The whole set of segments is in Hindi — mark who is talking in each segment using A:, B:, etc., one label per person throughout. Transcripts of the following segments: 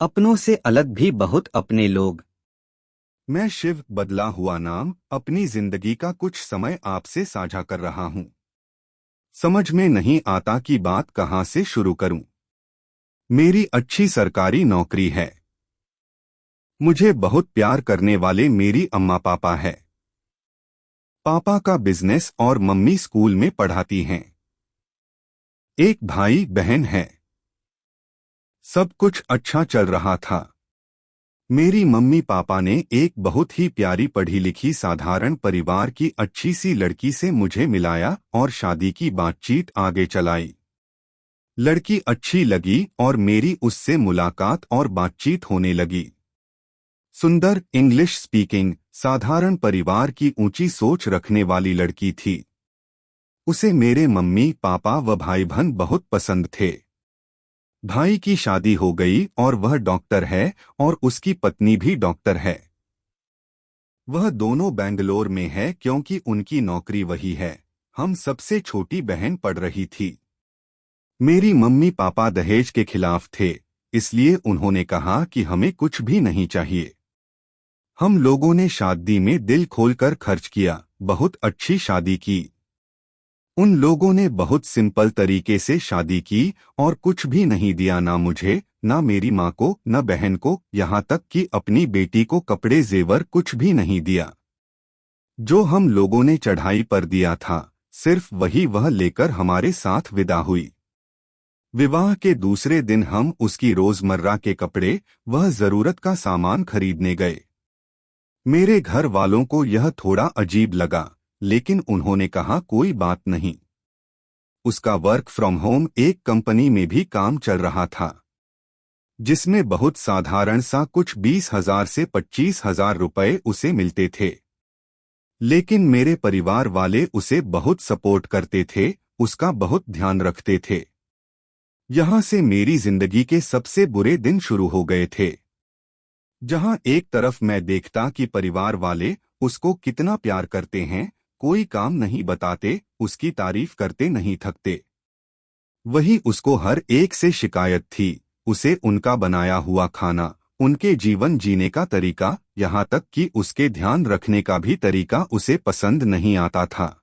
A: अपनों से अलग भी बहुत अपने लोग।
B: मैं शिव, बदला हुआ नाम, अपनी जिंदगी का कुछ समय आपसे साझा कर रहा हूँ। समझ में नहीं आता कि बात कहाँ से शुरू करूँ। मेरी अच्छी सरकारी नौकरी है। मुझे बहुत प्यार करने वाले मेरी अम्मा पापा है। पापा का बिजनेस और मम्मी स्कूल में पढ़ाती हैं। एक भाई बहन है। सब कुछ अच्छा चल रहा था। मेरी मम्मी पापा ने एक बहुत ही प्यारी पढ़ी लिखी साधारण परिवार की अच्छी सी लड़की से मुझे मिलाया और शादी की बातचीत आगे चलाई। लड़की अच्छी लगी और मेरी उससे मुलाकात और बातचीत होने लगी। सुंदर, इंग्लिश स्पीकिंग, साधारण परिवार की ऊंची सोच रखने वाली लड़की थी। उसे मेरे मम्मी पापा व भाई बहन बहुत पसंद थे। भाई की शादी हो गई और वह डॉक्टर है और उसकी पत्नी भी डॉक्टर है। वह दोनों बेंगलोर में है क्योंकि उनकी नौकरी वही है। हम सबसे छोटी बहन पढ़ रही थी। मेरी मम्मी पापा दहेज के खिलाफ थे, इसलिए उन्होंने कहा कि हमें कुछ भी नहीं चाहिए। हम लोगों ने शादी में दिल खोलकर खर्च किया, बहुत अच्छी शादी की। उन लोगों ने बहुत सिंपल तरीके से शादी की और कुछ भी नहीं दिया, ना मुझे, ना मेरी माँ को, न बहन को, यहाँ तक कि अपनी बेटी को कपड़े जेवर कुछ भी नहीं दिया। जो हम लोगों ने चढ़ाई पर दिया था, सिर्फ वही वह लेकर हमारे साथ विदा हुई। विवाह के दूसरे दिन हम उसकी रोजमर्रा के कपड़े, वह जरूरत का सामान खरीदने गए। मेरे घर वालों को यह थोड़ा अजीब लगा, लेकिन उन्होंने कहा कोई बात नहीं। उसका वर्क फ्रॉम होम एक कंपनी में भी काम चल रहा था, जिसमें बहुत साधारण सा कुछ 20,000 से 25,000 रुपए उसे मिलते थे। लेकिन मेरे परिवार वाले उसे बहुत सपोर्ट करते थे, उसका बहुत ध्यान रखते थे। यहाँ से मेरी जिंदगी के सबसे बुरे दिन शुरू हो गए थे। जहाँ एक तरफ मैं देखता कि परिवार वाले उसको कितना प्यार करते हैं, कोई काम नहीं बताते, उसकी तारीफ करते नहीं थकते। वही उसको हर एक से शिकायत थी, उसे उनका बनाया हुआ खाना, उनके जीवन जीने का तरीका, यहाँ तक कि उसके ध्यान रखने का भी तरीका उसे पसंद नहीं आता था।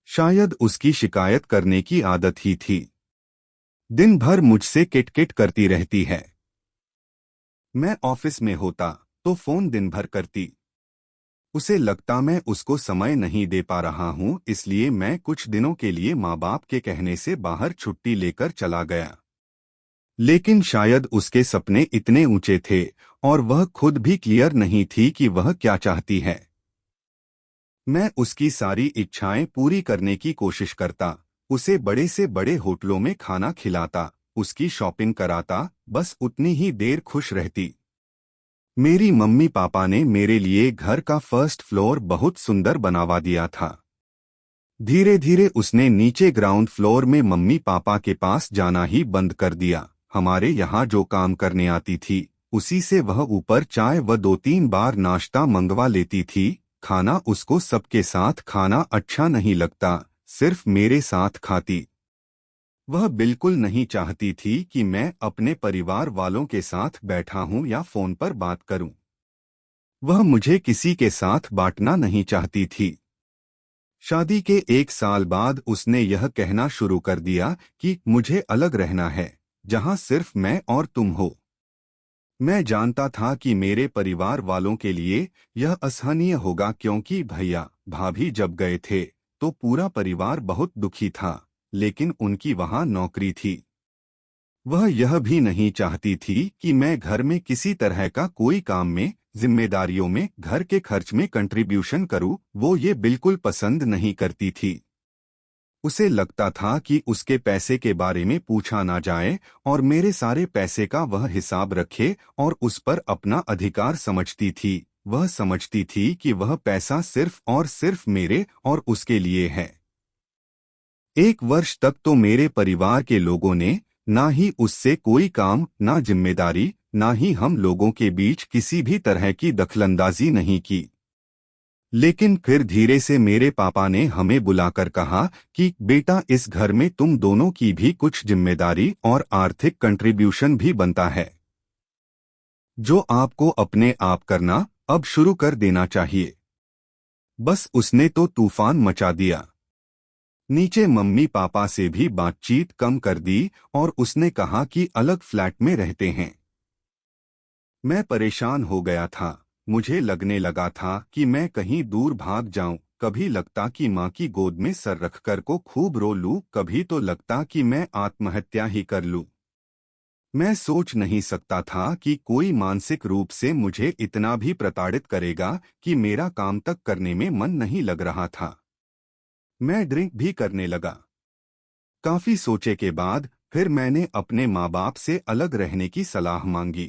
B: शायद उसकी शिकायत करने की आदत ही थी। दिन भर मुझसे किटकिट करती रहती है। मैं ऑफिस में होता तो फोन दिन भर करती। उसे लगता मैं उसको समय नहीं दे पा रहा हूँ, इसलिए मैं कुछ दिनों के लिए माँ बाप के कहने से बाहर छुट्टी लेकर चला गया। लेकिन शायद उसके सपने इतने ऊंचे थे और वह खुद भी क्लियर नहीं थी कि वह क्या चाहती है। मैं उसकी सारी इच्छाएं पूरी करने की कोशिश करता, उसे बड़े से बड़े होटलों में खाना खिलाता, उसकी शॉपिंग कराता, बस उतनी ही देर खुश रहती। मेरी मम्मी पापा ने मेरे लिए घर का फर्स्ट फ्लोर बहुत सुंदर बनवा दिया था। धीरे धीरे उसने नीचे ग्राउंड फ्लोर में मम्मी पापा के पास जाना ही बंद कर दिया। हमारे यहाँ जो काम करने आती थी, उसी से वह ऊपर चाय व 2-3 बार नाश्ता मंगवा लेती थी। खाना उसको सबके साथ खाना अच्छा नहीं लगता, सिर्फ मेरे साथ खाती। वह बिल्कुल नहीं चाहती थी कि मैं अपने परिवार वालों के साथ बैठा हूं या फोन पर बात करूं। वह मुझे किसी के साथ बांटना नहीं चाहती थी। शादी के 1 साल बाद उसने यह कहना शुरू कर दिया कि मुझे अलग रहना है, जहां सिर्फ मैं और तुम हो। मैं जानता था कि मेरे परिवार वालों के लिए यह असहनीय होगा, क्योंकि भैया भाभी जब गए थे तो पूरा परिवार बहुत दुखी था, लेकिन उनकी वहां नौकरी थी। वह यह भी नहीं चाहती थी कि मैं घर में किसी तरह का कोई काम में, जिम्मेदारियों में, घर के खर्च में कंट्रीब्यूशन करूं, वो ये बिल्कुल पसंद नहीं करती थी। उसे लगता था कि उसके पैसे के बारे में पूछा ना जाए और मेरे सारे पैसे का वह हिसाब रखे और उस पर अपना अधिकार समझती थी। वह समझती थी कि वह पैसा सिर्फ और सिर्फ मेरे और उसके लिए है। 1 वर्ष तक तो मेरे परिवार के लोगों ने ना ही उससे कोई काम, ना जिम्मेदारी, ना ही हम लोगों के बीच किसी भी तरह की दखलंदाजी नहीं की। लेकिन फिर धीरे से मेरे पापा ने हमें बुलाकर कहा कि बेटा, इस घर में तुम दोनों की भी कुछ जिम्मेदारी और आर्थिक कंट्रीब्यूशन भी बनता है। जो आपको अपने आप करना अब शुरू कर देना चाहिए। बस उसने तो तूफान मचा दिया। नीचे मम्मी पापा से भी बातचीत कम कर दी और उसने कहा कि अलग फ्लैट में रहते हैं। मैं परेशान हो गया था। मुझे लगने लगा था कि मैं कहीं दूर भाग जाऊं। कभी लगता कि माँ की गोद में सर रखकर को खूब रो लूं, कभी तो लगता कि मैं आत्महत्या ही कर लूं। मैं सोच नहीं सकता था कि कोई मानसिक रूप से मुझे इतना भी प्रताड़ित करेगा कि मेरा काम तक करने में मन नहीं लग रहा था। मैं ड्रिंक भी करने लगा। काफी सोचे के बाद फिर मैंने अपने माँ बाप से अलग रहने की सलाह मांगी।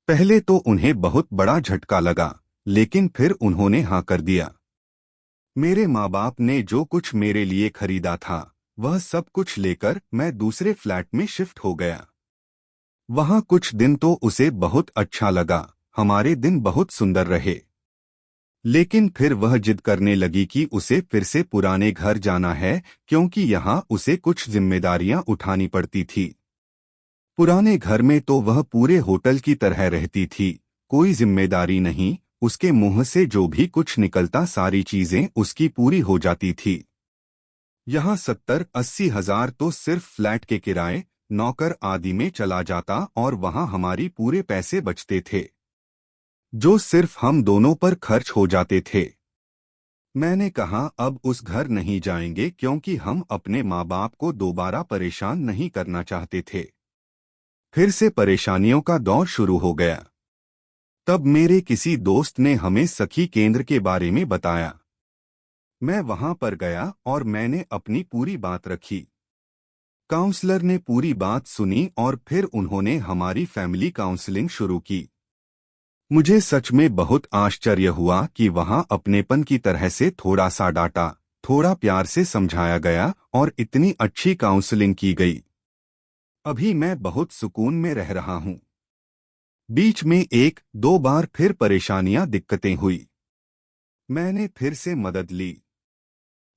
B: पहले तो उन्हें बहुत बड़ा झटका लगा, लेकिन फिर उन्होंने हाँ कर दिया। मेरे माँ बाप ने जो कुछ मेरे लिए खरीदा था, वह सब कुछ लेकर मैं दूसरे फ्लैट में शिफ्ट हो गया। वहाँ कुछ दिन तो उसे बहुत अच्छा लगा, हमारे दिन बहुत सुंदर रहे। लेकिन फिर वह जिद करने लगी कि उसे फिर से पुराने घर जाना है, क्योंकि यहाँ उसे कुछ जिम्मेदारियां उठानी पड़ती थी। पुराने घर में तो वह पूरे होटल की तरह रहती थी, कोई जिम्मेदारी नहीं, उसके मुंह से जो भी कुछ निकलता सारी चीजें उसकी पूरी हो जाती थी। यहाँ 70-80 हजार तो सिर्फ फ्लैट के किराए, नौकर आदि में चला जाता और वहाँ हमारी पूरे पैसे बचते थे, जो सिर्फ हम दोनों पर खर्च हो जाते थे। मैंने कहा अब उस घर नहीं जाएंगे, क्योंकि हम अपने माँ बाप को दोबारा परेशान नहीं करना चाहते थे। फिर से परेशानियों का दौर शुरू हो गया। तब मेरे किसी दोस्त ने हमें सखी केंद्र के बारे में बताया। मैं वहां पर गया और मैंने अपनी पूरी बात रखी। काउंसलर ने पूरी बात सुनी और फिर उन्होंने हमारी फैमिली काउंसलिंग शुरू की। मुझे सच में बहुत आश्चर्य हुआ कि वहां अपनेपन की तरह से थोड़ा सा डांटा, थोड़ा प्यार से समझाया गया और इतनी अच्छी काउंसलिंग की गई। अभी मैं बहुत सुकून में रह रहा हूं। बीच में एक दो बार फिर परेशानियां दिक्कतें हुई। मैंने फिर से मदद ली।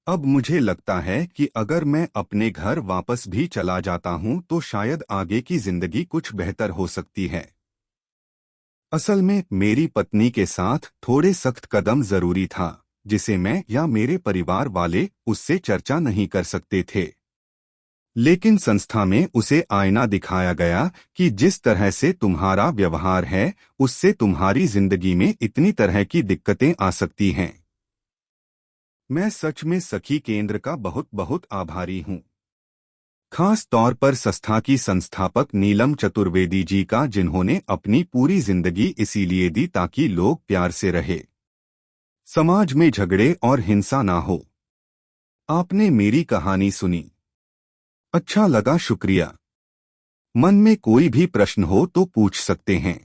B: अब मुझे लगता है कि अगर मैं अपने घर वापस भी चला जाता हूं तो शायद आगे की जिंदगी कुछ बेहतर हो सकती है। असल में मेरी पत्नी के साथ थोड़े सख्त कदम जरूरी था, जिसे मैं या मेरे परिवार वाले उससे चर्चा नहीं कर सकते थे। लेकिन संस्था में उसे आईना दिखाया गया कि जिस तरह से तुम्हारा व्यवहार है, उससे तुम्हारी जिंदगी में इतनी तरह की दिक्कतें आ सकती हैं। मैं सच में सखी केंद्र का बहुत बहुत आभारी हूँ। खास तौर पर संस्था की संस्थापक नीलम चतुर्वेदी जी का, जिन्होंने अपनी पूरी जिंदगी इसीलिए दी ताकि लोग प्यार से रहे, समाज में झगड़े और हिंसा ना हो। आपने मेरी कहानी सुनी, अच्छा लगा, शुक्रिया। मन में कोई भी प्रश्न हो तो पूछ सकते हैं।